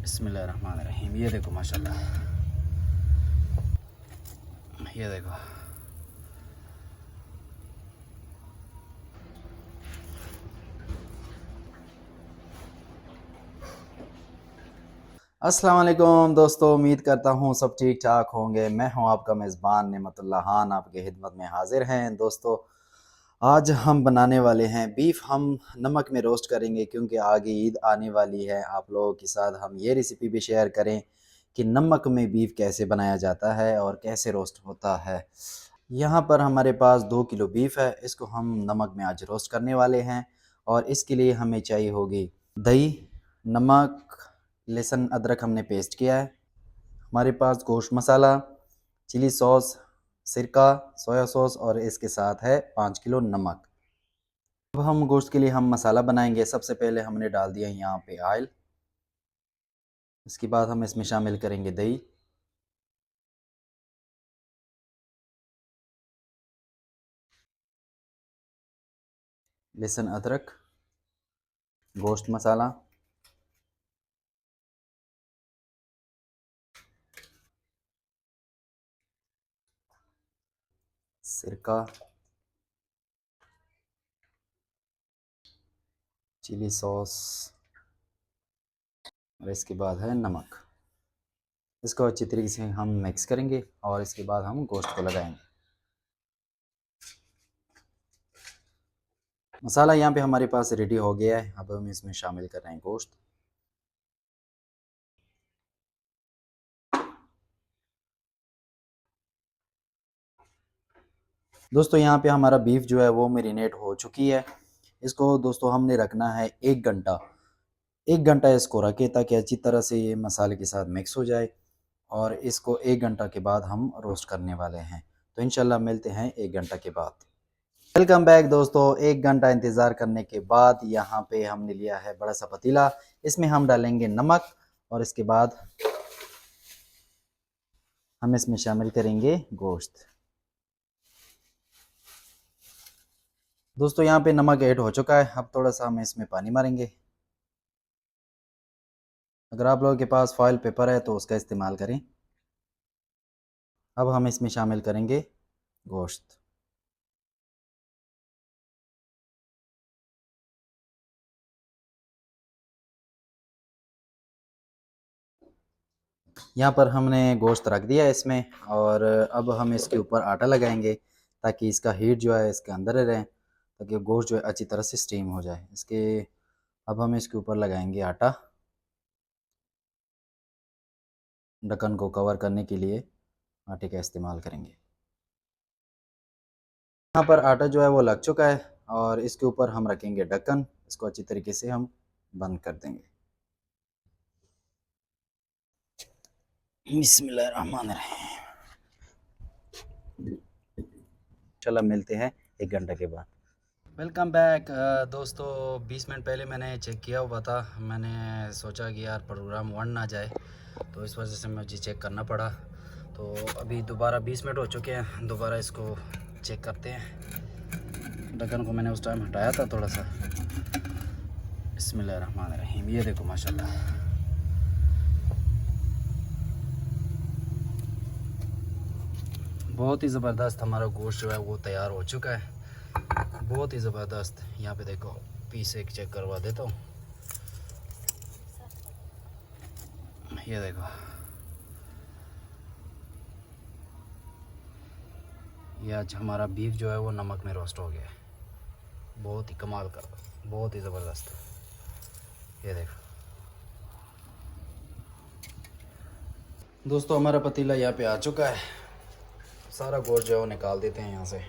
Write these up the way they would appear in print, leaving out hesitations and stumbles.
बिस्मिल्लाहिर्रहमानिर्रहीम। ये देखो माशाल्लाह, ये देखो। अस्सलाम वालेकुम दोस्तों, उम्मीद करता हूँ सब ठीक ठाक होंगे। मैं हूँ आपका मेज़बान नेमतुल्लाह खान, आपके खिदमत में हाजिर हैं। दोस्तों, आज हम बनाने वाले हैं बीफ। हम नमक में रोस्ट करेंगे क्योंकि आगे ईद आने वाली है। आप लोगों के साथ हम ये रेसिपी भी शेयर करें कि नमक में बीफ कैसे बनाया जाता है और कैसे रोस्ट होता है। यहाँ पर हमारे पास 2 किलो बीफ है, इसको हम नमक में आज रोस्ट करने वाले हैं। और इसके लिए हमें चाहिए होगी दही, नमक, लहसुन अदरक हमने पेस्ट किया है। हमारे पास गोश्त मसाला, चिली सॉस, सिरका, सोया सॉस और इसके साथ है 5 किलो नमक। अब हम गोश्त के लिए हम मसाला बनाएंगे। सबसे पहले हमने डाल दिया यहाँ पे ऑयल। इसके बाद हम इसमें शामिल करेंगे दही, लहसुन अदरक, गोश्त मसाला, सिरका, चिली सॉस और इसके बाद है नमक। इसको अच्छी तरीके से हम मिक्स करेंगे और इसके बाद हम गोश्त को लगाएंगे। मसाला यहाँ पे हमारे पास रेडी हो गया है। अब हम इसमें शामिल कर रहे हैं गोश्त। दोस्तों, यहाँ पे हमारा बीफ जो है वो मैरिनेट हो चुकी है। इसको दोस्तों हमने रखना है 1 घंटा। 1 घंटा इसको रखें ताकि अच्छी तरह से ये मसाले के साथ मिक्स हो जाए। और इसको 1 घंटा के बाद हम रोस्ट करने वाले हैं। तो इंशाल्लाह मिलते हैं 1 घंटा के बाद। वेलकम बैक दोस्तों। 1 घंटा इंतज़ार करने के बाद यहाँ पे हमने लिया है बड़ा सा पतीला। इसमें हम डालेंगे नमक और इसके बाद हम इसमें शामिल करेंगे गोश्त। दोस्तों, यहाँ पे नमक ऐड हो चुका है। अब थोड़ा सा हम इसमें पानी मारेंगे। अगर आप लोगों के पास फॉयल पेपर है तो उसका इस्तेमाल करें। अब हम इसमें शामिल करेंगे गोश्त। यहाँ पर हमने गोश्त रख दिया है इसमें। और अब हम इसके ऊपर आटा लगाएंगे ताकि इसका हीट जो है इसके अंदर रहे, ताकि गोश्त जो है अच्छी तरह से स्टीम हो जाए। अब हम इसके ऊपर लगाएंगे आटा। ढक्कन को कवर करने के लिए आटे का इस्तेमाल करेंगे। यहाँ पर आटा जो है वो लग चुका है और इसके ऊपर हम रखेंगे ढक्कन। इसको अच्छी तरीके से हम बंद कर देंगे। बिस्मिल्लाहिर्रहमानिर्रहीम। चलो मिलते हैं 1 घंटे के बाद। वेलकम बैक दोस्तों। 20 मिनट पहले मैंने चेक किया हुआ था। मैंने सोचा कि यार प्रोग्राम वन ना जाए, तो इस वजह से मुझे चेक करना पड़ा। तो अभी दोबारा 20 मिनट हो चुके हैं, दोबारा इसको चेक करते हैं। ढक्कन को मैंने उस टाइम हटाया था थोड़ा सा। बिस्मिल्लाहिर्रहमानिर्रहीम। ये देखो माशाल्लाह, बहुत ही ज़बरदस्त हमारा गोश्त जो है वो तैयार हो चुका है। बहुत ही ज़बरदस्त। यहाँ पे देखो, पीस एक चेक करवा देता हूँ। ये देखो, ये आज हमारा बीफ जो है वो नमक में रोस्ट हो गया है। बहुत ही कमाल का, बहुत ही ज़बरदस्त। ये देखो दोस्तों, हमारा पतीला यहाँ पे आ चुका है। सारा गोश्त जो है वो निकाल देते हैं यहाँ से।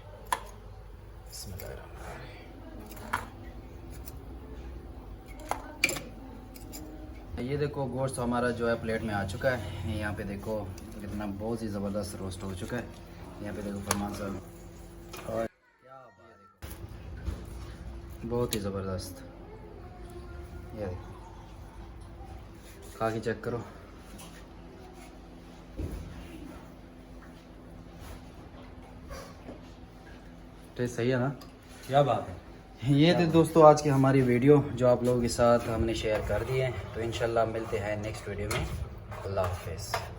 ये देखो, गोश्त हमारा जो है प्लेट में आ चुका है। यहाँ पे देखो कितना बहुत ही ज़बरदस्त रोस्ट हो चुका है। यहाँ पे देखो फरमान साहब, और क्या बात है, बहुत ही ज़बरदस्त। ये देखो, खा के चेक करो। टेस्ट सही है ना? क्या बात है। ये थे दोस्तों आज की हमारी वीडियो जो आप लोगों के साथ हमने शेयर कर दी है। तो इंशाल्लाह मिलते हैं नेक्स्ट वीडियो में। अल्लाह हाफिज़।